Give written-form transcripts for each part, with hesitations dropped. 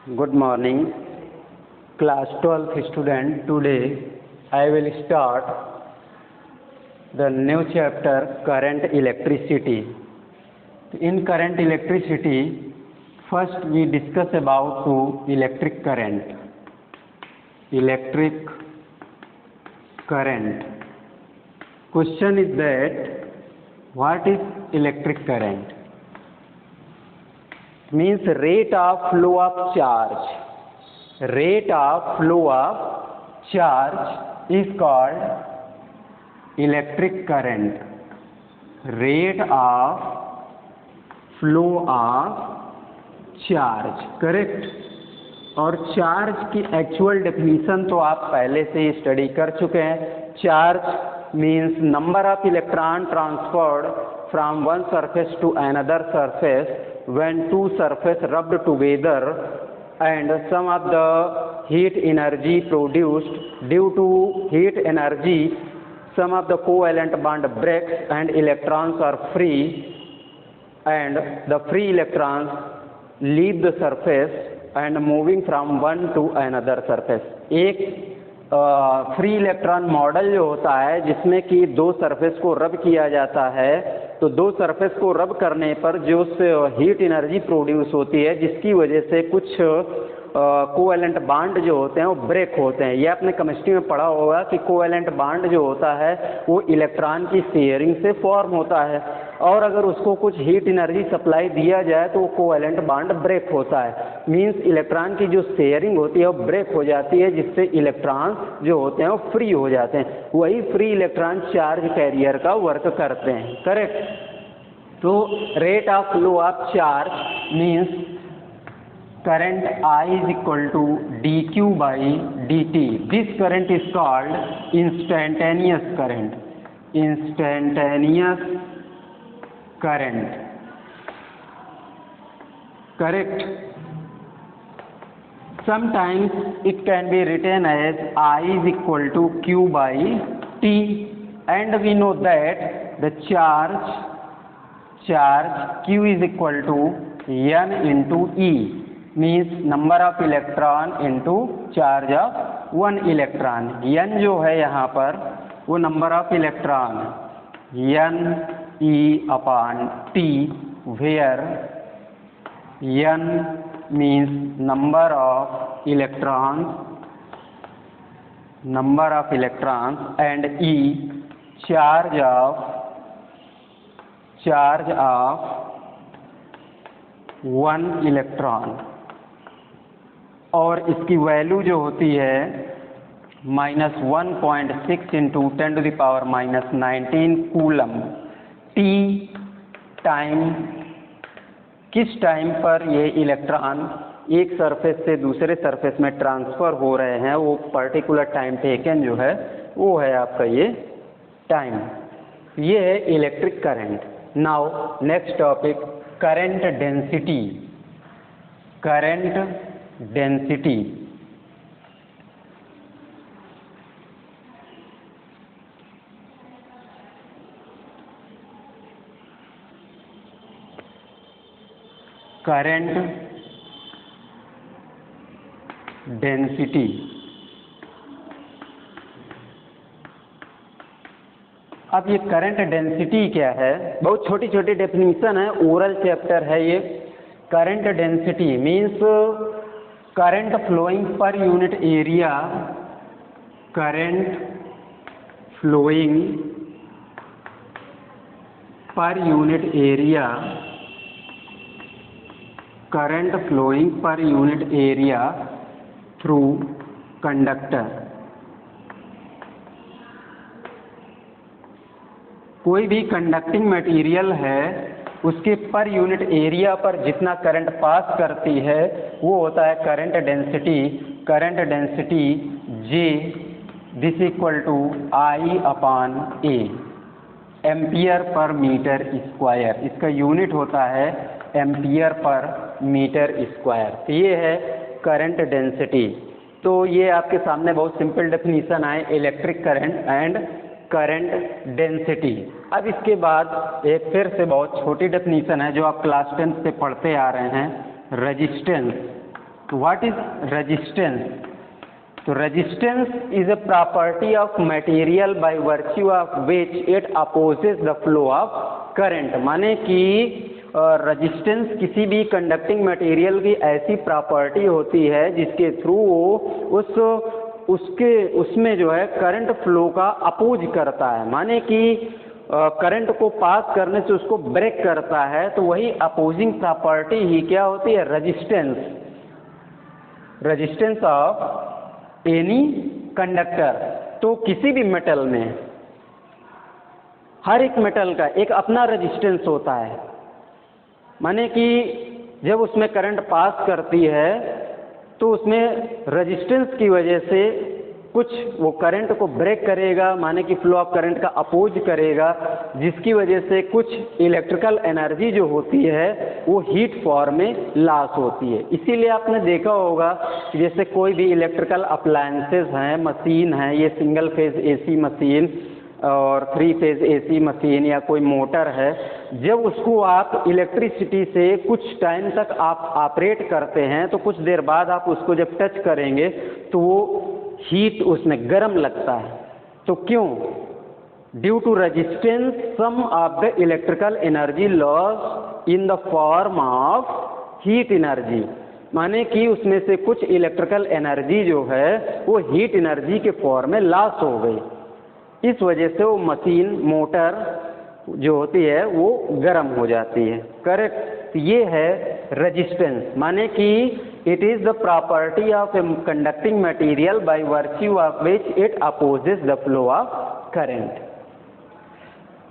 Good morning, class 12 student. Today I will start the new chapter current electricity. In current electricity, first we discuss about electric current. Electric current. Question is that what is electric current? Means rate of flow of charge. Rate of flow of charge is called electric current. Rate of flow of charge, correct. और charge की actual definition तो आप पहले से ही study कर चुके हैं। Charge means number of electron transferred from one surface to another surface when two surfaces rubbed together, and some of the heat energy produced. Due to heat energy, some of the covalent bond breaks and electrons are free, and the free electrons leave the surface and moving from one to another surface. एक free electron model जो होता है जिसमें कि दो surface को रब किया जाता है, तो दो सरफेस को रब करने पर जो हीट एनर्जी प्रोड्यूस होती है जिसकी वजह से कुछ कोवेलेंट बांड जो होते हैं वो ब्रेक होते हैं। ये आपने केमिस्ट्री में पढ़ा होगा कि कोवेलेंट बांड जो होता है वो इलेक्ट्रॉन की शेयरिंग से फॉर्म होता है, और अगर उसको कुछ हीट एनर्जी सप्लाई दिया जाए तो वो कोवेलेंट बांड ब्रेक होता है। मींस इलेक्ट्रॉन की जो शेयरिंग होती है वो ब्रेक हो जाती है, जिससे इलेक्ट्रॉन जो होते हैं वो फ्री हो जाते हैं। वही फ्री इलेक्ट्रॉन चार्ज कैरियर का वर्क करते हैं, करेक्ट। तो rate of flow of charge means current I is equal to dq by dt. This current is called instantaneous current. Instantaneous current. Correct. Sometimes it can be written as I is equal to q by t, and we know that the charge q is equal to n into e. Means number of electron into charge of one electron. n जो है यहाँ पर वो number of electron n e upon t, where n means number of electrons and e charge of one electron. और इसकी value जो होती है -1.6 इंटू 10⁻⁻19 कूलम। टी टाइम, किस टाइम पर ये इलेक्ट्रॉन एक सरफेस से दूसरे सरफेस में ट्रांसफ़र हो रहे हैं, वो पर्टिकुलर टाइम टेकन जो है वो है आपका ये टाइम। ये है electric current. Now next topic, current density. Current density current density अब ये करंट डेंसिटी क्या है? बहुत छोटी छोटी डेफिनेशन है, ओरल चैप्टर है ये। Current density means current flowing per unit area, current flowing per unit area, current flowing per unit area through conductor. कोई भी कंडक्टिंग मटेरियल है उसके पर यूनिट एरिया पर जितना करंट पास करती है वो होता है current density. Current density J this equal to I upon A, ampere per metre square. इसका यूनिट होता है एम्पियर पर मीटर स्क्वायर। तो ये है करंट डेंसिटी। तो ये आपके सामने बहुत सिंपल डेफिनेशन है, electric current and current density. अब इसके बाद एक फिर से बहुत छोटी डेफिनेशन है जो आप क्लास 10 से पढ़ते आ रहे हैं, रेजिस्टेंस। What is resistance? तो resistance is a property of material by virtue of which it opposes the flow of current. माने कि रेजिस्टेंस किसी भी कंडक्टिंग मटेरियल की ऐसी प्रॉपर्टी होती है जिसके थ्रू वो उसमें जो है करंट फ्लो का अपोज करता है। माने कि करंट को पास करने से उसको ब्रेक करता है, तो वही अपोजिंग प्रॉपर्टी ही क्या होती है? Resistance. Resistance of any conductor. तो किसी भी मेटल में, हर एक मेटल का एक अपना रेजिस्टेंस होता है। माने कि जब उसमें करंट पास करती है तो उसमें रेजिस्टेंस की वजह से कुछ वो करंट को ब्रेक करेगा, माने कि फ्लो ऑफ करंट का अपोज करेगा, जिसकी वजह से कुछ इलेक्ट्रिकल एनर्जी जो होती है वो हीट फॉर्म में लॉस होती है। इसीलिए आपने देखा होगा कि जैसे कोई भी इलेक्ट्रिकल अप्लायंसेस हैं, मशीन हैं, ये सिंगल फेज एसी मशीन और 3 फेज एसी मशीन या कोई मोटर है, जब उसको आप इलेक्ट्रिसिटी से कुछ टाइम तक आप ऑपरेट करते हैं तो कुछ देर बाद आप उसको जब टच करेंगे तो वो हीट उसमें गर्म लगता है। तो क्यों? Due to resistance some of the electrical energy loss in the form of heat energy. माने कि उसमें से कुछ इलेक्ट्रिकल एनर्जी जो है वो हीट एनर्जी के फॉर्म में लॉस हो गई। इस वजह से वो मशीन, मोटर जो होती है वो गर्म हो जाती है। करेक्ट? ये है रेजिस्टेंस। माने कि it is the property of a conducting material by virtue of which it opposes the flow of current.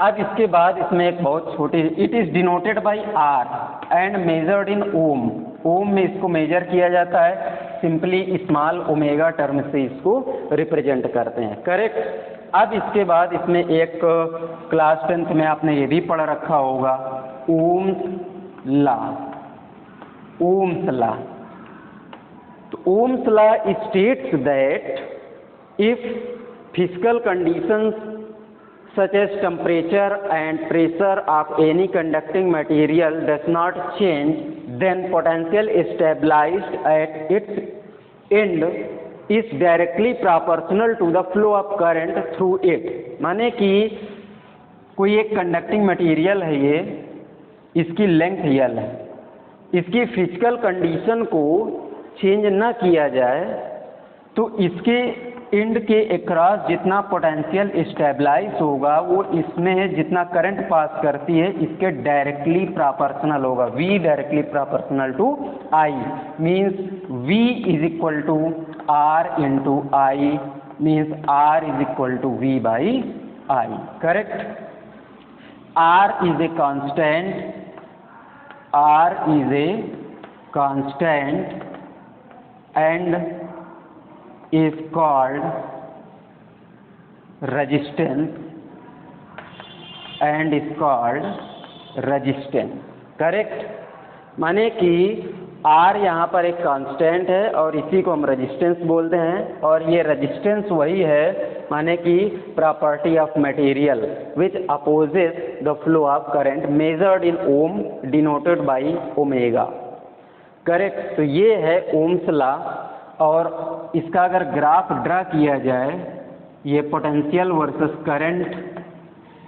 अब इसके बाद इसमें एक बहुत छोटी, it is denoted by R and measured in ohm. Ohm में इसको मेजर किया जाता है, सिंपली स्मॉल ओमेगा टर्म से इसको रिप्रेजेंट करते हैं। करेक्ट? अब इसके बाद इसमें एक क्लास 10th में आपने ये भी पढ़ रखा होगा, ओम्स लॉ। Ohm's law. तो ohm's law states that if physical conditions such as temperature and pressure of any conducting material does not change, then potential stabilized at its end is directly proportional to the flow of current through it। माने कि कोई एक conducting material है, ये इसकी length यल है, इसकी physical condition को चेंज ना किया जाए तो इसके एंड के अक्रॉस जितना पोटेंशियल स्टेबलाइज होगा वो इसमें जितना करंट पास करती है इसके डायरेक्टली प्रोपोर्शनल होगा। V directly proportional to I means V is equal to R into I means R is equal to V by I। Correct? R is a constant, R is a constant and is called resistance and is called resistance। Correct? माने कि R यहाँ पर एक constant है और इसी को हम रेजिस्टेंस बोलते हैं, और ये रेजिस्टेंस वही है माने कि property of material which opposes the flow of current measured in ohm denoted by omega. Correct? तो ये है ओम्स लॉ। और इसका अगर ग्राफ ड्रा किया जाए, ये पोटेंशियल वर्सेस करंट,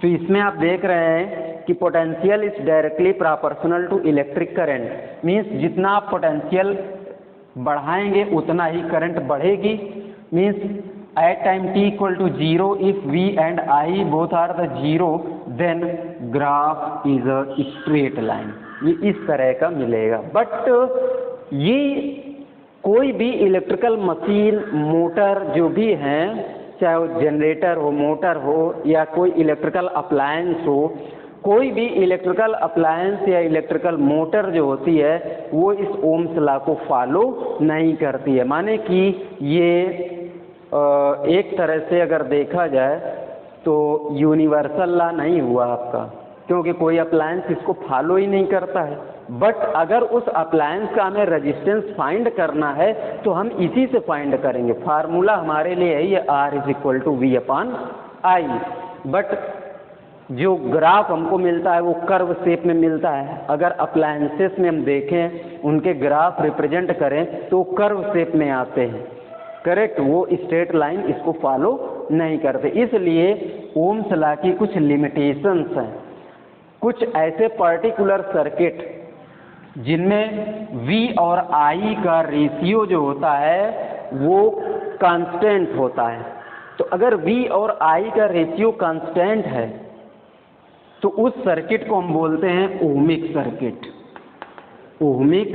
तो इसमें आप देख रहे हैं कि potential is directly proportional to electric current. Means जितना आप पोटेंशियल बढ़ाएंगे उतना ही करंट बढ़ेगी। Means at time t equal to 0 if V and I both are the 0 then graph is a straight line. ये इस तरह का मिलेगा। बट ये कोई भी इलेक्ट्रिकल मशीन, मोटर जो भी हैं, चाहे वो जनरेटर हो, मोटर हो या कोई इलेक्ट्रिकल अप्लायंस हो, कोई भी इलेक्ट्रिकल अप्लायंस या इलेक्ट्रिकल मोटर जो होती है वो इस ओम्स लॉ को फॉलो नहीं करती है। माने कि ये एक तरह से अगर देखा जाए तो यूनिवर्सल लॉ नहीं हुआ आपका, क्योंकि कोई अप्लायंस इसको फॉलो ही नहीं करता है। बट अगर उस अप्लायंस का हमें रेजिस्टेंस फाइंड करना है तो हम इसी से फाइंड करेंगे। फार्मूला हमारे लिए है ये R is equal to V upon I। But जो ग्राफ हमको मिलता है वो कर्व शेप में मिलता है। अगर अप्लायंसेस में हम देखें उनके ग्राफ रिप्रेजेंट करें तो कर्व शेप में आते हैं, करेक्ट। वो स्ट्रेट लाइन इसको फॉलो नहीं करते। इसलिए ओम्स लॉ की कुछ लिमिटेशंस हैं। कुछ ऐसे पर्टिकुलर सर्किट जिनमें V और I का रेशियो जो होता है वो कांस्टेंट होता है। तो अगर V और I का रेशियो कांस्टेंट है तो उस सर्किट को हम बोलते हैं ohmic circuit, ohmic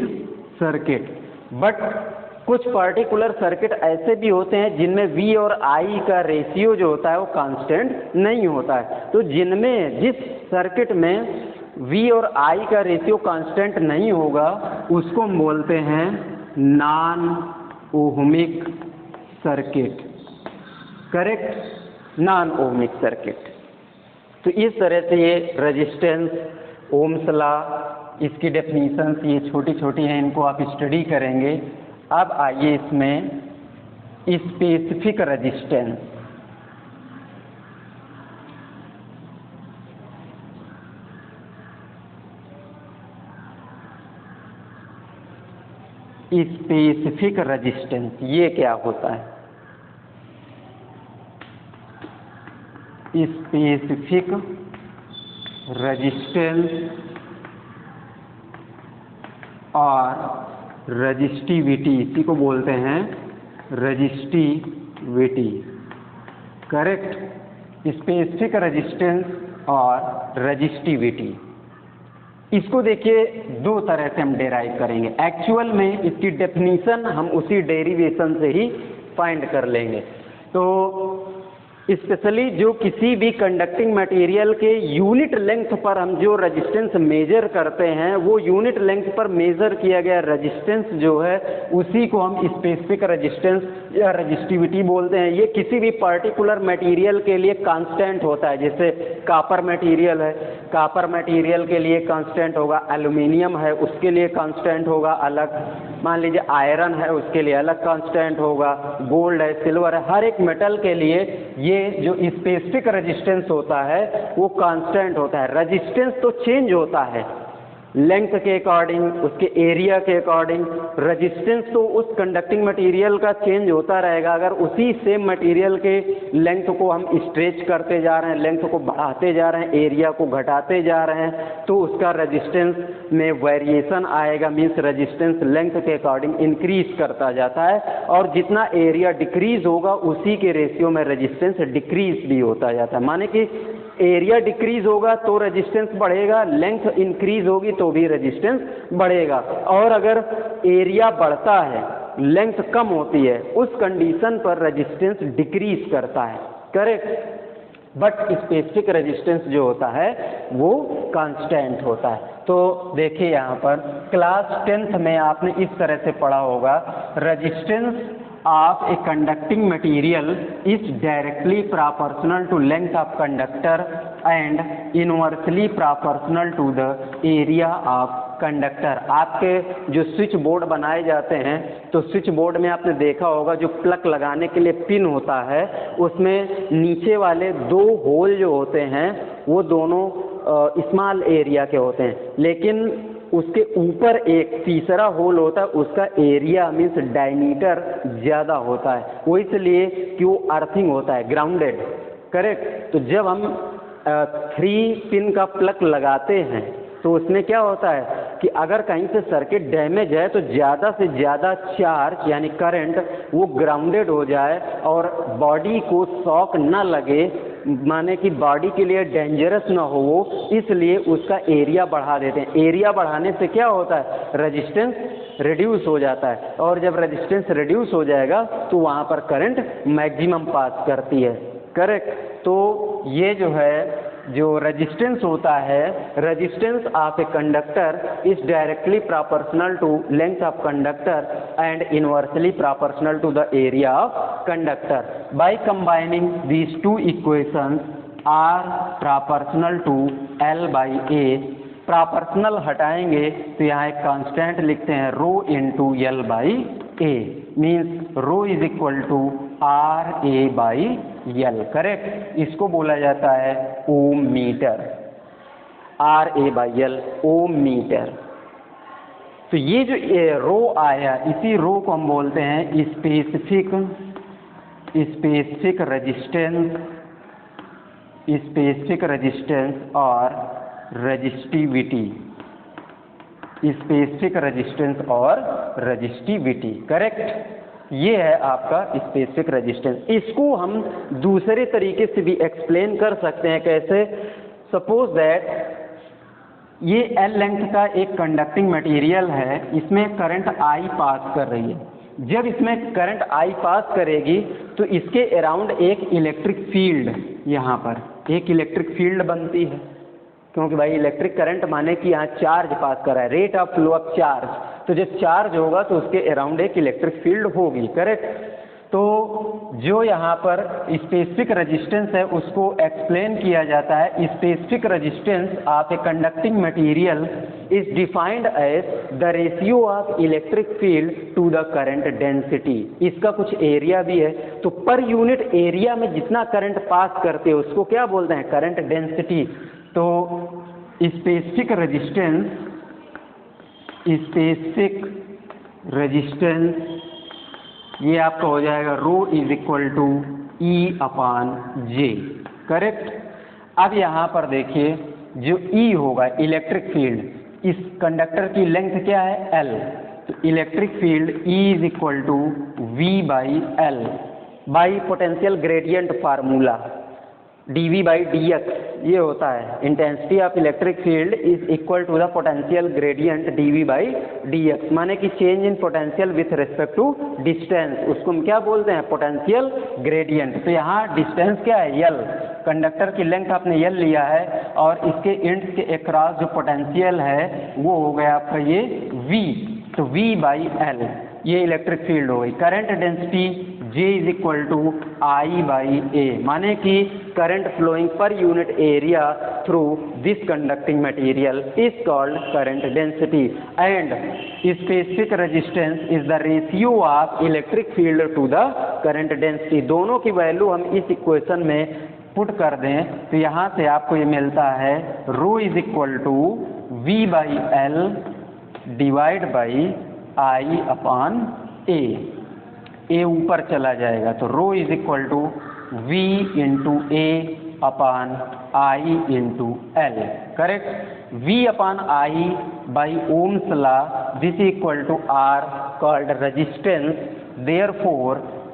circuit. But कुछ पर्टिकुलर सर्किट ऐसे भी होते हैं जिनमें V और I का रेशियो जो होता है वो कांस्टेंट नहीं होता है। तो जिनमें जिस सर्किट में V और I का रेशियो कांस्टेंट नहीं होगा उसको हम बोलते हैं non ohmic circuit, correct, non ohmic circuit. तो इस तरह से ये रेजिस्टेंस, ओम्स लॉ, इसकी डेफिनीशंस ये छोटी छोटी हैं, इनको आप स्टडी करेंगे। अब आइए इसमें स्पेसिफिक रेजिस्टेंस। स्पेसिफिक रेजिस्टेंस ये क्या होता है? स्पेसिफिक रेजिस्टेंस और रजिस्टिविटी, इसी को बोलते हैं रजिस्टिविटी, करेक्ट। स्पेसिफिक रेजिस्टेंस और रजिस्टिविटी, इसको देखिए दो तरह से हम डेराइव करेंगे। एक्चुअल में इसकी डेफिनीशन हम उसी डेरिवेशन से ही फाइंड कर लेंगे। तो स्पेशली जो किसी भी कंडक्टिंग मटेरियल के यूनिट लेंथ पर हम जो रेजिस्टेंस मेजर करते हैं वो यूनिट लेंथ पर मेजर किया गया रेजिस्टेंस जो है उसी को हम स्पेसिफिक रेजिस्टेंस या रजिस्टिविटी बोलते हैं। ये किसी भी पर्टिकुलर मटेरियल के लिए कांस्टेंट होता है। जैसे कॉपर मटेरियल है, कॉपर मटेरियल के लिए कांस्टेंट होगा, एल्युमिनियम है उसके लिए कांस्टेंट होगा अलग, मान लीजिए आयरन है उसके लिए अलग कांस्टेंट होगा, गोल्ड है, सिल्वर है, हर एक मेटल के लिए ये जो स्पेसिफिक रेजिस्टेंस होता है वो कांस्टेंट होता है। रेजिस्टेंस तो चेंज होता है लेंथ के अकॉर्डिंग, उसके एरिया के अकॉर्डिंग। रेजिस्टेंस तो उस कंडक्टिंग मटेरियल का चेंज होता रहेगा। अगर उसी सेम मटेरियल के लेंथ को हम स्ट्रेच करते जा रहे हैं, लेंथ को बढ़ाते जा रहे हैं, एरिया को घटाते जा रहे हैं तो उसका रेजिस्टेंस में वेरिएशन आएगा। मीन्स रेजिस्टेंस लेंथ के अकॉर्डिंग इंक्रीज करता जाता है और जितना एरिया डिक्रीज होगा उसी के रेशियो में रेजिस्टेंस डिक्रीज भी होता जाता है। माने कि एरिया डिक्रीज होगा तो रेजिस्टेंस बढ़ेगा, लेंथ इंक्रीज होगी तो भी रेजिस्टेंस बढ़ेगा। और अगर एरिया बढ़ता है लेंथ कम होती है उस कंडीशन पर रेजिस्टेंस डिक्रीज करता है, करेक्ट। बट स्पेसिफिक रेजिस्टेंस जो होता है वो कांस्टेंट होता है। तो देखिए यहाँ पर क्लास 10th में आपने इस तरह से पढ़ा होगा, resistance of a conducting material is directly proportional to length of conductor and inversely proportional to the area of conductor। आपके जो स्विच बोर्ड बनाए जाते हैं तो स्विच बोर्ड में आपने देखा होगा जो प्लग लगाने के लिए पिन होता है उसमें नीचे वाले दो होल जो होते हैं वो दोनों स्मॉल एरिया के होते हैं, लेकिन उसके ऊपर एक तीसरा होल होता है उसका एरिया मीन्स डायमीटर ज़्यादा होता है। वो इसलिए कि वो अर्थिंग होता है, ग्राउंडेड, करेक्ट। तो जब हम 3 पिन का प्लग लगाते हैं तो उसमें क्या होता है कि अगर कहीं से सर्किट डैमेज है तो ज़्यादा से ज़्यादा चार्ज यानी करंट वो ग्राउंडेड हो जाए और बॉडी को शॉक ना लगे, माने कि बॉडी के लिए डेंजरस ना हो वो, इसलिए उसका एरिया बढ़ा देते हैं। एरिया बढ़ाने से क्या होता है, रेजिस्टेंस रिड्यूस हो जाता है और जब रेजिस्टेंस रिड्यूस हो जाएगा तो वहाँ पर करंट मैक्सिमम पास करती है, करेक्ट। तो ये जो है जो रेजिस्टेंस होता है, resistance of a conductor is directly proportional to length of conductor and inversely proportional to the area of conductor. By combining these two equations R proportional to L by A। Proportional हटाएंगे तो यहाँ एक constant लिखते हैं rho into L by A, means rho is equal to RA/L, correct. इसको बोला जाता है ओम मीटर, RA/L ओम मीटर। तो ये जो रो आया, इसी रो को हम बोलते हैं स्पेसिफिक रेजिस्टेंस और रेजिस्टिविटी, स्पेसिफिक रेजिस्टेंस और रेजिस्टिविटी, करेक्ट। ये है आपका स्पेसिफिक रेजिस्टेंस। इसको हम दूसरे तरीके से भी एक्सप्लेन कर सकते हैं। कैसे? सपोज दैट ये L लेंथ का एक कंडक्टिंग मटेरियल है, इसमें करंट I पास कर रही है। जब इसमें करंट I पास करेगी तो इसके अराउंड एक इलेक्ट्रिक फील्ड, यहाँ पर एक इलेक्ट्रिक फील्ड बनती है, क्योंकि भाई इलेक्ट्रिक करंट माने कि यहाँ चार्ज पास कर रहा है, rate of flow of charge. तो जब चार्ज होगा तो उसके अराउंड एक इलेक्ट्रिक फील्ड होगी, करेक्ट। तो जो यहाँ पर स्पेसिफिक रेजिस्टेंस है उसको एक्सप्लेन किया जाता है। Specific resistance of a conducting material is defined as the ratio of electric field to the current density. इसका कुछ एरिया भी है, तो पर यूनिट एरिया में जितना करंट पास करते हैं उसको क्या बोलते हैं? Current density. तो स्पेसिफिक रेजिस्टेंस ये आपका हो जाएगा rho is equal to E/J, correct. अब यहाँ पर देखिए जो E होगा इलेक्ट्रिक फील्ड, इस कंडक्टर की लेंथ क्या है? L, तो electric field E is equal to V/L by potential gradient formula dV/dx। ये होता है intensity of electric field is equal to the potential gradient dV/dx, माने कि change in potential with respect to distance, उसको हम क्या बोलते हैं? Potential gradient. तो यहाँ डिस्टेंस क्या है? L, कंडक्टर की लेंथ आपने L लिया है और इसके एंड्स के अक्रॉस जो पोटेंशियल है वो हो गया आपका ये V, तो V/L ये इलेक्ट्रिक फील्ड हो गई। Current density J is equal to I/A, माने कि current flowing per unit area through this conducting material is called current density and specific resistance is the ratio of electric field to the current density. दोनों की value हम इस equation में put कर दें तो यहाँ से आपको ये मिलता है rho is equal to V/L divide by I/A। A ऊपर चला जाएगा तो rho is equal to V into A/I into L, correct. V/I by ohm's law this equal to R called resistance, therefore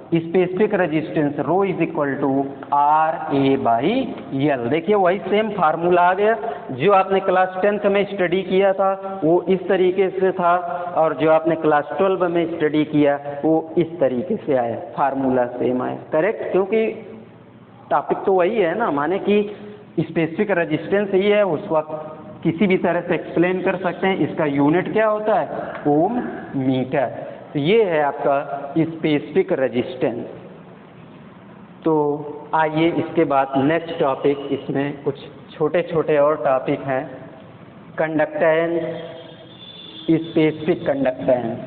specific resistance rho is equal to RA/L। देखिए वही same formula आ गया जो आपने class 10th में study किया था वो इस तरीके से था, और जो आपने क्लास 12 में स्टडी किया वो इस तरीके से आया, फार्मूला सेम आया, करेक्ट। क्योंकि टॉपिक तो वही है ना, माने कि स्पेसिफिक रेजिस्टेंस ही है, उसको आप किसी भी तरह से एक्सप्लेन कर सकते हैं। इसका यूनिट क्या होता है? ओम मीटर। तो ये है आपका स्पेसिफिक रेजिस्टेंस। तो आइए इसके बाद नेक्स्ट टॉपिक, इसमें कुछ छोटे छोटे और टॉपिक हैं। Conductance, specific conductance.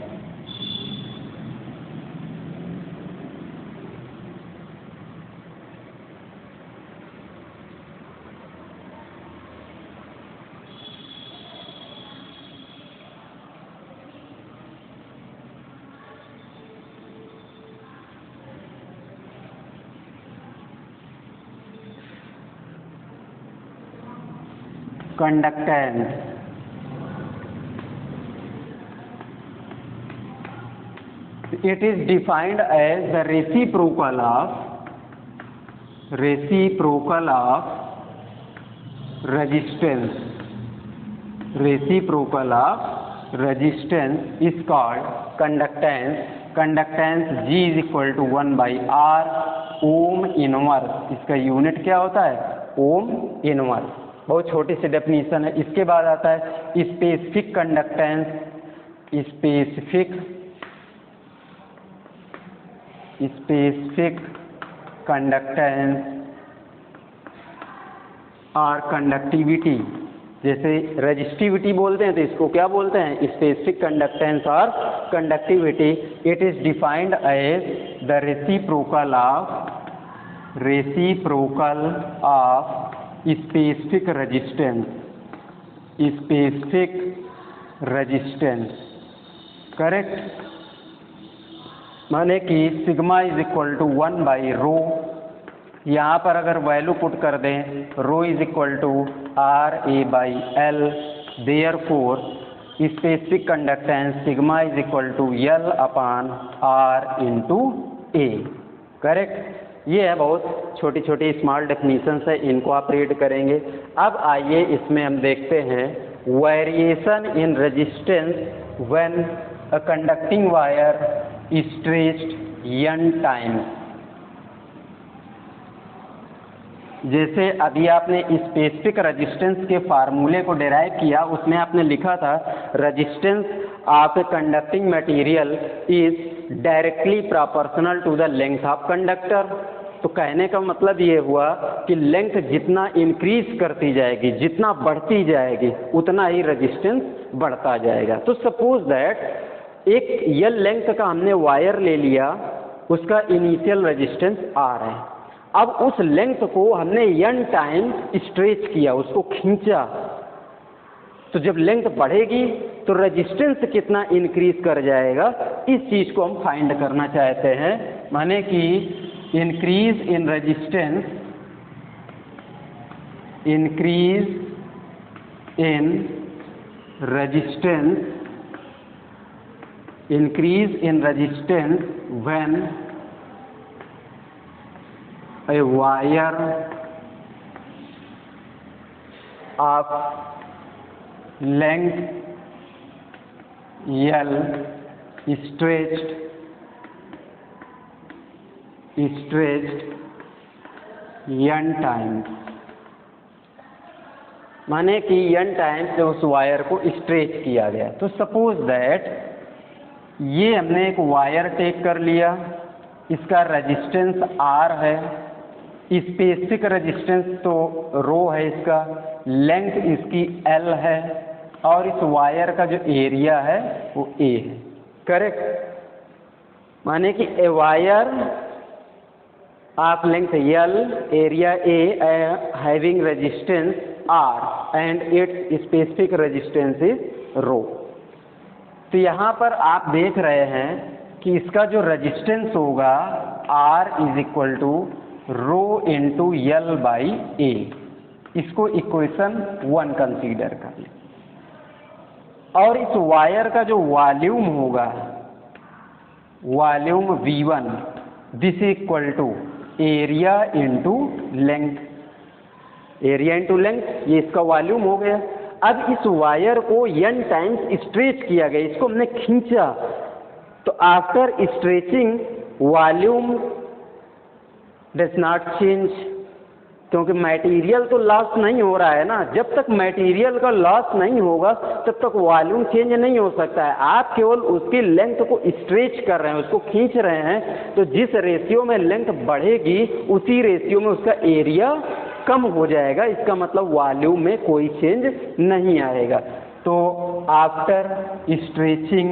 Conductance, it is defined as the reciprocal of resistance. Reciprocal of resistance is called conductance. Conductance G is equal to 1/R ohm inverse. इसका यूनिट क्या होता है? Ohm inverse. बहुत छोटी सी डेफिनेशन है। इसके बाद आता है स्पेसिफिक कंडक्टेंस। स्पेसिफिक कंडक्टेंस और कंडक्टिविटी। जैसे रेजिस्टिविटी बोलते हैं तो इसको क्या बोलते हैं? स्पेसिफिक कंडक्टेंस और conductivity. It is defined as the reciprocal of specific resistance, correct. माने कि सिग्मा इज इक्वल टू 1/ρ, यहाँ पर अगर वैल्यू पुट कर दें ρ is equal to RA/L, therefore specific conductance sigma is equal to L/R into A, correct. ये है बहुत छोटी छोटी स्मॉल डेफिनेशंस है, इनको आप रीड करेंगे। अब आइए इसमें हम देखते हैं variation in resistance when a conducting wire stretched n times. जैसे अभी आपने स्पेसिफिक रेजिस्टेंस के फार्मूले को डिराइव किया, उसमें आपने लिखा था resistance of a conducting material is directly proportional to the length of conductor. तो कहने का मतलब ये हुआ कि लेंथ जितना इंक्रीज करती जाएगी, जितना बढ़ती जाएगी, उतना ही रेजिस्टेंस बढ़ता जाएगा। तो सपोज दैट एक L लेंथ का हमने वायर ले लिया, उसका इनिशियल रेजिस्टेंस R है। अब उस लेंथ को हमने n टाइम स्ट्रेच किया, उसको खींचा, तो जब लेंथ बढ़ेगी तो रेजिस्टेंस कितना इंक्रीज कर जाएगा, इस चीज को हम फाइंड करना चाहते हैं। माने कि increase in resistance when a wire of length L stretched n times, माने कि n टाइम्स से उस वायर को स्ट्रेच किया गया। तो सपोज दैट ये हमने एक वायर टेक कर लिया, इसका रेजिस्टेंस R है, स्पेसिफिक रेजिस्टेंस तो ρ है, इसका लेंथ इसकी L है, और इस वायर का जो एरिया है वो A है, करेक्ट। माने कि a wire of length L, area A, having resistance R and its specific resistance is ρ। तो यहाँ पर आप देख रहे हैं कि इसका जो रेजिस्टेंस होगा R is equal to ρ into L/A। इसको इक्वेशन 1 कंसीडर कर लें। और इस वायर का जो वॉल्यूम होगा, volume V1, this equal to area into length, area into length, ये इसका वॉल्यूम हो गया। अब इस वायर को n टाइम्स स्ट्रेच किया गया, इसको हमने खींचा, तो after stretching volume does not change, क्योंकि मटेरियल तो लॉस नहीं हो रहा है ना। जब तक मटेरियल का लॉस नहीं होगा तब तक वॉल्यूम चेंज नहीं हो सकता है। आप केवल उसकी लेंथ को स्ट्रेच कर रहे हैं, उसको खींच रहे हैं, तो जिस रेशियो में लेंथ बढ़ेगी उसी रेशियो में उसका एरिया कम हो जाएगा। इसका मतलब वॉल्यूम में कोई चेंज नहीं आएगा। तो आफ्टर स्ट्रेचिंग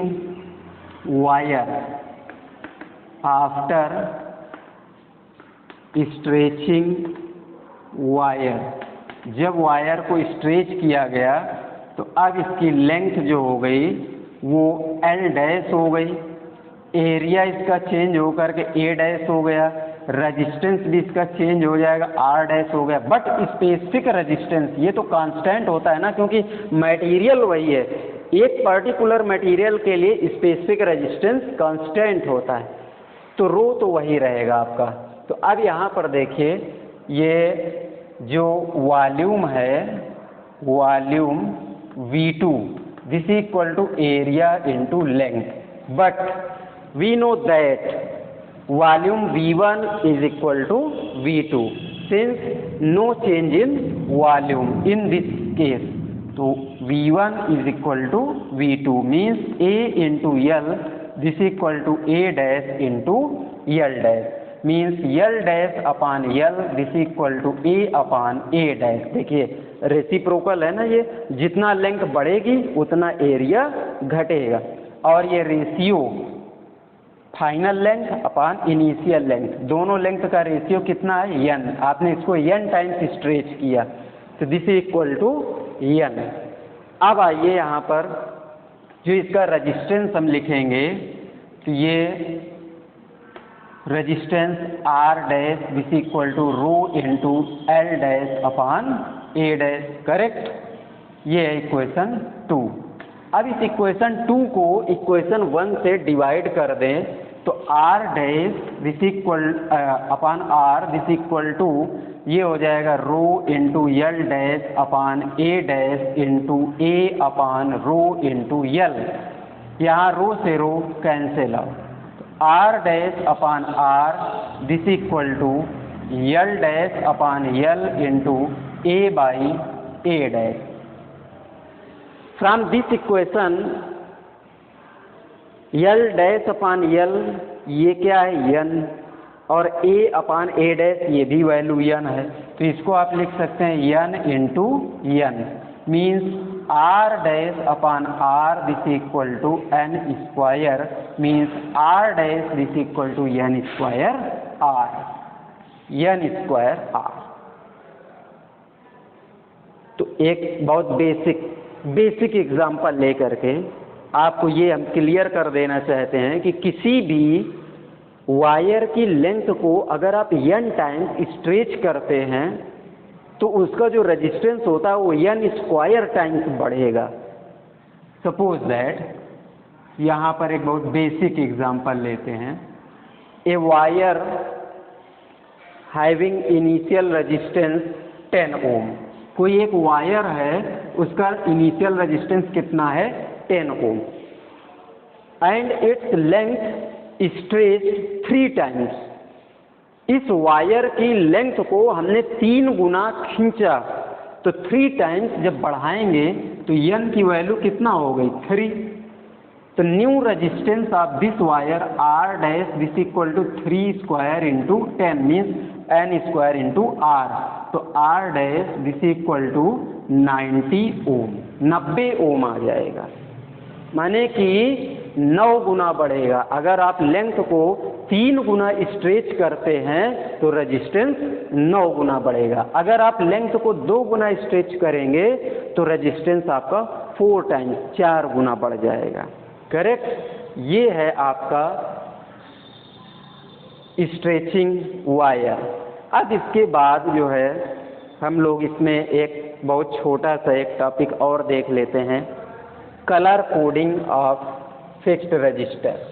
वायर, जब वायर को स्ट्रेच किया गया तो अब इसकी लेंथ जो हो गई वो L डैश हो गई, एरिया इसका चेंज होकर के A डैश हो गया, रेजिस्टेंस भी इसका चेंज हो जाएगा, R डैश हो गया। बट स्पेसिफिक रेजिस्टेंस ये तो कांस्टेंट होता है ना, क्योंकि मटेरियल वही है। एक पर्टिकुलर मटेरियल के लिए स्पेसिफिक रेजिस्टेंस कांस्टेंट होता है, तो रो तो वही रहेगा आपका। तो अब यहाँ पर देखिए, ये जो वॉल्यूम है, volume V2, this equal to area into length, but we know that volume V1 is equal to V2 since no change in volume in this case. So V1 is equal to V2 means A into L, this equal to A dash into L dash means L dash upon L, this equal to A upon A dash। देखिए reciprocal है ना, ये जितना length बढ़ेगी उतना area घटेगा, और ये ratio final length upon initial length, दोनों लेंथ का रेशियो कितना है n, आपने इसको n टाइम्स स्ट्रेच किया तो दिस इक्वल टू n। अब आइए यहाँ पर जो इसका रेजिस्टेंस हम लिखेंगे तो ये resistance R dash this equal to rho into L dash upon A dash, correct. ये है इक्वेशन 2। अब इस इक्वेशन 2 को इक्वेशन 1 से डिवाइड कर दें तो R dash this equal upon R this equal to ये हो जाएगा rho into L dash upon A dash into A upon rho into L। यहाँ रो से rho cancel out, R dash upon R this equal to L dash upon L into A by A dash. From this equation L dash upon L ये क्या है n, और A upon A dash ये भी value n है, तो इसको आप लिख सकते हैं n into n means R dash upon R this equal to n square means R dash this equal to n square R, n square R। तो एक बहुत बेसिक एग्जाम्पल लेकर के आपको ये हम क्लियर कर देना चाहते हैं कि किसी भी वायर की लेंथ को अगर आप n टाइम्स स्ट्रेच करते हैं तो उसका जो रेजिस्टेंस होता है वो n स्क्वायर टाइम्स बढ़ेगा। सपोज दैट यहाँ पर एक बहुत बेसिक एग्जाम्पल लेते हैं, a wire having initial resistance 10 ओम। कोई एक वायर है उसका इनिशियल रेजिस्टेंस कितना है 10 ohm and its length stretch 3 times. इस वायर की लेंथ को हमने 3 गुना खींचा तो 3 टाइम्स जब बढ़ाएंगे तो n की वैल्यू कितना हो गई 3। तो new resistance of this wire R dash this equal to 3 square into 10 means n square into R, तो R dash this equal to 90 ohm, 90 ohm आ जाएगा, माने कि 9 गुना बढ़ेगा। अगर आप लेंथ को 3 गुना स्ट्रेच करते हैं तो रेजिस्टेंस 9 गुना बढ़ेगा, अगर आप लेंथ को 2 गुना स्ट्रेच करेंगे तो रेजिस्टेंस आपका 4 टाइम्स 4 गुना बढ़ जाएगा, करेक्ट। ये है आपका स्ट्रेचिंग वायर। अब इसके बाद जो है हम लोग इसमें एक बहुत छोटा सा एक टॉपिक और देख लेते हैं, colour coding of fixed register.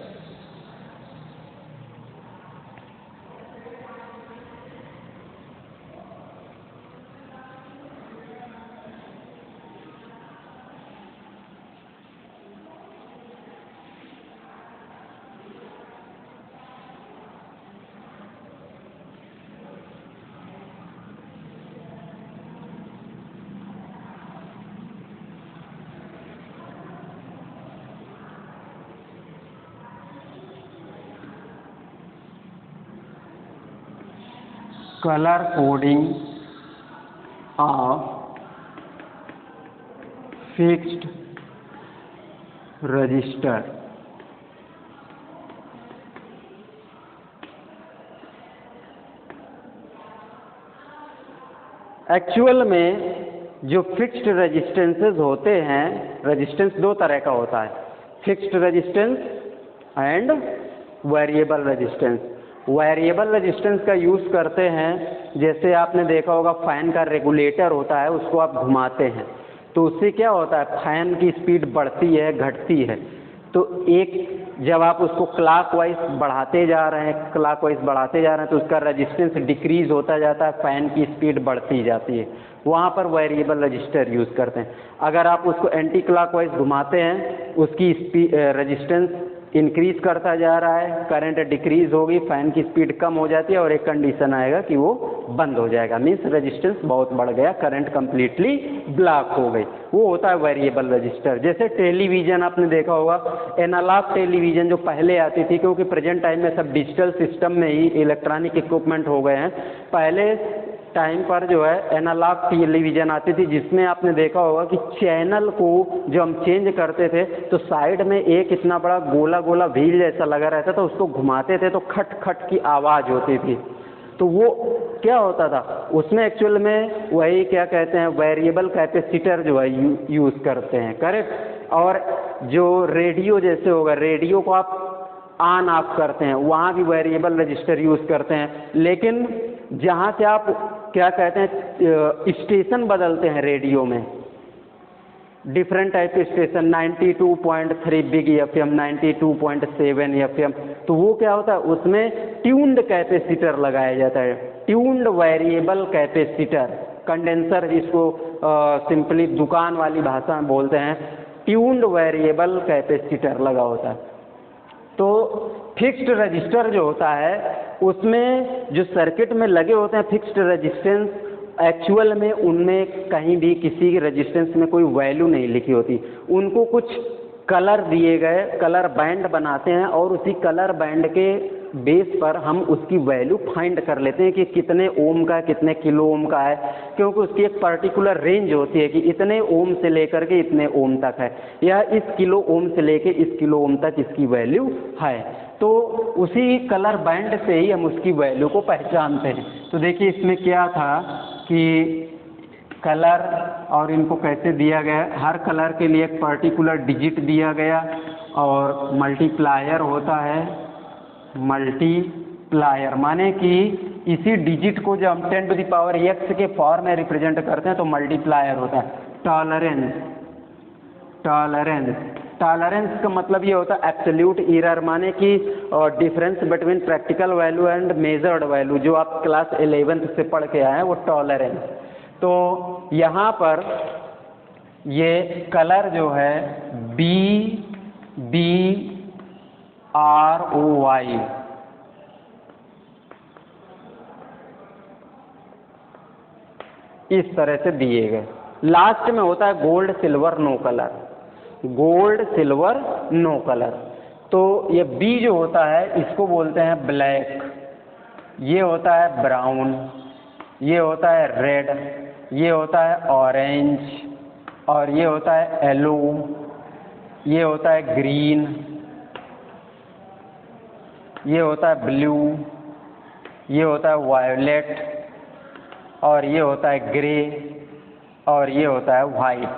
color coding of fixed register। Actual में जो फिक्स्ड रेजिस्टेंसेस होते हैं, रेजिस्टेंस 2 तरह का होता है, fixed resistance and variable resistance. Variable resistance का यूज़ करते हैं, जैसे आपने देखा होगा फैन का रेगुलेटर होता है, उसको आप घुमाते हैं तो उससे क्या होता है, फैन की स्पीड बढ़ती है घटती है। तो एक जब आप उसको क्लॉकवाइज बढ़ाते जा रहे हैं तो उसका रेजिस्टेंस डिक्रीज होता जाता है, फैन की स्पीड बढ़ती जाती है, वहाँ पर वेरिएबल रजिस्टर यूज़ करते हैं। अगर आप उसको एंटी क्लॉकवाइज घुमाते हैं, उसकी रेजिस्टेंस इंक्रीज करता जा रहा है, करंट डिक्रीज होगी, फैन की स्पीड कम हो जाती है और एक कंडीशन आएगा कि वो बंद हो जाएगा, मीन्स रेजिस्टेंस बहुत बढ़ गया, करंट कंप्लीटली ब्लॉक हो गई, वो होता है वेरिएबल रजिस्टर। जैसे टेलीविज़न आपने देखा होगा, एनालॉग टेलीविज़न जो पहले आती थी, क्योंकि प्रेजेंट टाइम में सब डिजिटल सिस्टम में ही इलेक्ट्रॉनिक इक्विपमेंट हो गए हैं, पहले टाइम पर जो है एनालॉग टेलीविज़न आती थी, जिसमें आपने देखा होगा कि चैनल को जो हम चेंज करते थे तो साइड में एक इतना बड़ा गोला गोला व्हील जैसा लगा रहता था, उसको घुमाते थे तो खट खट की आवाज़ होती थी। तो वो क्या होता था उसमें एक्चुअल में वही क्या कहते हैं वेरिएबल कैपेसिटर जो है यूज़ करते हैं, करेक्ट। और जो रेडियो जैसे होगा, रेडियो को आप ऑन ऑफ करते हैं, वहाँ भी वेरिएबल रजिस्टर यूज़ करते हैं। लेकिन जहाँ से आप क्या कहते हैं स्टेशन बदलते हैं रेडियो में, डिफरेंट टाइप के स्टेशन 92.3 बिग FM, 92.7 FM, तो वो क्या होता है उसमें ट्यून्ड कैपेसिटर लगाया जाता है, ट्यून्ड वेरिएबल कैपेसिटर, कंडेंसर जिसको सिंपली दुकान वाली भाषा में बोलते हैं, ट्यून्ड वेरिएबल कैपेसिटर लगा होता है। तो फिक्स्ड रजिस्टर जो होता है उसमें जो सर्किट में लगे होते हैं फिक्स्ड रेजिस्टेंस, एक्चुअल में उनमें कहीं भी किसी रेजिस्टेंस में कोई वैल्यू नहीं लिखी होती, उनको कुछ कलर दिए गए, कलर बैंड बनाते हैं और उसी कलर बैंड के बेस पर हम उसकी वैल्यू फाइंड कर लेते हैं कि कितने ओम का, कितने किलो ओम का है, क्योंकि उसकी एक पर्टिकुलर रेंज होती है कि इतने ओम से लेकर के इतने ओम तक है, या इस किलो ओम से लेकर इस किलो ओम तक इसकी वैल्यू है। तो उसी कलर बैंड से ही हम उसकी वैल्यू को पहचानते हैं। तो देखिए इसमें क्या था कि कलर और इनको कैसे दिया गया, हर कलर के लिए एक पर्टिकुलर डिजिट दिया गया और मल्टीप्लायर होता है, मल्टीप्लायर माने कि इसी डिजिट को जब हम 10 टू द पावर x के फॉर्म में रिप्रेजेंट करते हैं तो मल्टीप्लायर होता है। टॉलरेंस, टॉलरेंस, टॉलरेंस का मतलब ये होता है एब्सोल्यूट एरर, माने कि difference between practical value and measured value, जो आप क्लास 11th से पढ़ के आए हैं वो टॉलरेंस। तो यहाँ पर ये कलर जो है BROY, इस तरह से दिए गए। लास्ट में होता है gold silver no colour, gold silver no colour. तो ये B जो होता है इसको बोलते हैं ब्लैक, ये होता है ब्राउन, ये होता है रेड, ये होता है ऑरेंज, और ये होता है येलो, ये होता है ग्रीन, ये होता है ब्लू, ये होता है वायलेट, और ये होता है ग्रे, और ये होता है वाइट,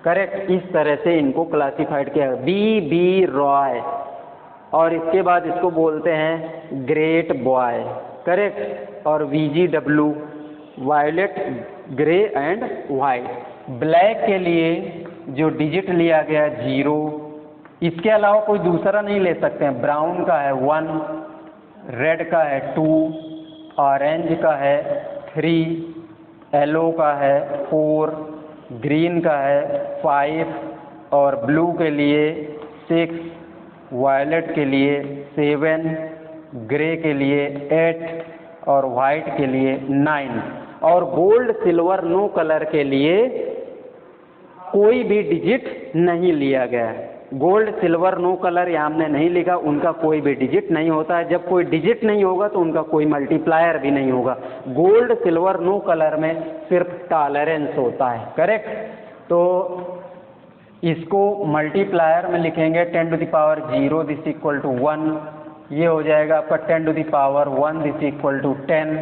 करेक्ट। इस तरह से इनको क्लासिफाइड किया है, BB रॉय, और इसके बाद इसको बोलते हैं ग्रेट बॉय, करेक्ट। और VGW violet, grey and white. Black के लिए जो डिजिट लिया गया 0, इसके अलावा कोई दूसरा नहीं ले सकते हैं। ब्राउन का है 1, रेड का है 2, ऑरेंज का है 3, येलो का है 4, ग्रीन का है 5, और ब्लू के लिए 6, वायलेट के लिए 7, ग्रे के लिए 8, और वाइट के लिए 9। और गोल्ड सिल्वर नो कलर के लिए कोई भी डिजिट नहीं लिया गया है। गोल्ड सिल्वर नो कलर यहाँ हमने नहीं लिखा, उनका कोई भी डिजिट नहीं होता है। जब कोई डिजिट नहीं होगा तो उनका कोई मल्टीप्लायर भी नहीं होगा। गोल्ड सिल्वर नो कलर में सिर्फ टॉलरेंस होता है, करेक्ट। तो इसको मल्टीप्लायर में लिखेंगे 10 to the power 0 this equal to 1, ये हो जाएगा आपका 10 to the power 1 this equal to 10,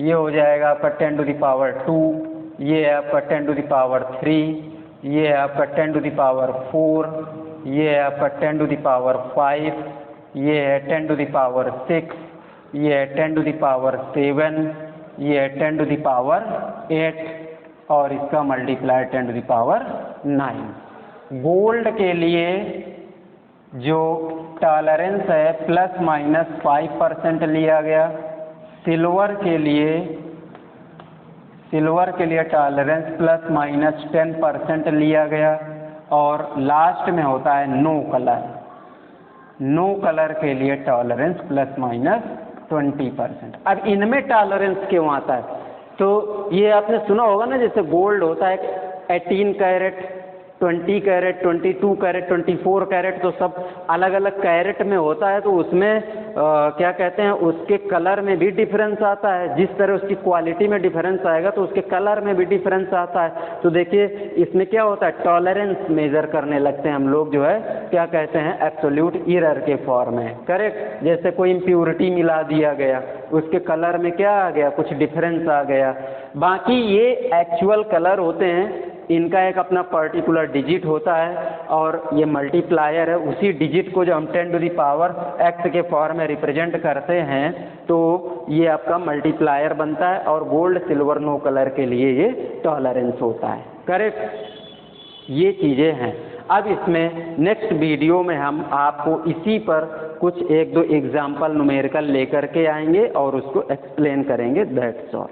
ये हो जाएगा आपका 10 टू द पावर 2, ये है आपका 10 टू द पावर 3, ये है आपका 10 टू द पावर 4, ये है आपका 10 टू द पावर 5, ये है 10 टू द पावर 6, ये है 10 टू द पावर 7, ये है 10 टू द पावर 8, और इसका multiplier 10 to the power 9। Gold के लिए जो टॉलरेंस है ±5% लिया गया। सिल्वर के लिए टॉलरेंस ±10% लिया गया। और लास्ट में होता है नो कलर, नो कलर के लिए टॉलरेंस ±20%। अब इनमें टॉलरेंस क्यों आता है? तो ये आपने सुना होगा ना, जैसे गोल्ड होता है 18 कैरेट, 20 कैरेट, 22 कैरेट, 24 कैरेट, तो सब अलग अलग कैरेट में होता है, तो उसमें क्या कहते हैं, उसके कलर में भी डिफरेंस आता है। जिस तरह उसकी क्वालिटी में डिफरेंस आएगा तो उसके कलर में भी डिफरेंस आता है। तो देखिए इसमें क्या होता है, टॉलरेंस मेजर करने लगते हैं हम लोग, जो है क्या कहते हैं, एब्सोल्यूट एरर के फॉर्म में, करेक्ट। जैसे कोई इम्प्योरिटी मिला दिया गया, उसके कलर में क्या आ गया, कुछ डिफरेंस आ गया। बाकी ये एक्चुअल कलर होते हैं, इनका एक अपना पर्टिकुलर डिजिट होता है और ये मल्टीप्लायर है। उसी डिजिट को जो हम 10 टू द पावर x के फॉर्म में रिप्रेजेंट करते हैं तो ये आपका मल्टीप्लायर बनता है, और गोल्ड सिल्वर नो कलर के लिए ये टॉलरेंस होता है, करेक्ट। ये चीज़ें हैं। अब इसमें नेक्स्ट वीडियो में हम आपको इसी पर कुछ 1-2 एग्जाम्पल न्यूमेरिकल लेकर के आएंगे और उसको एक्सप्लेन करेंगे। That's all.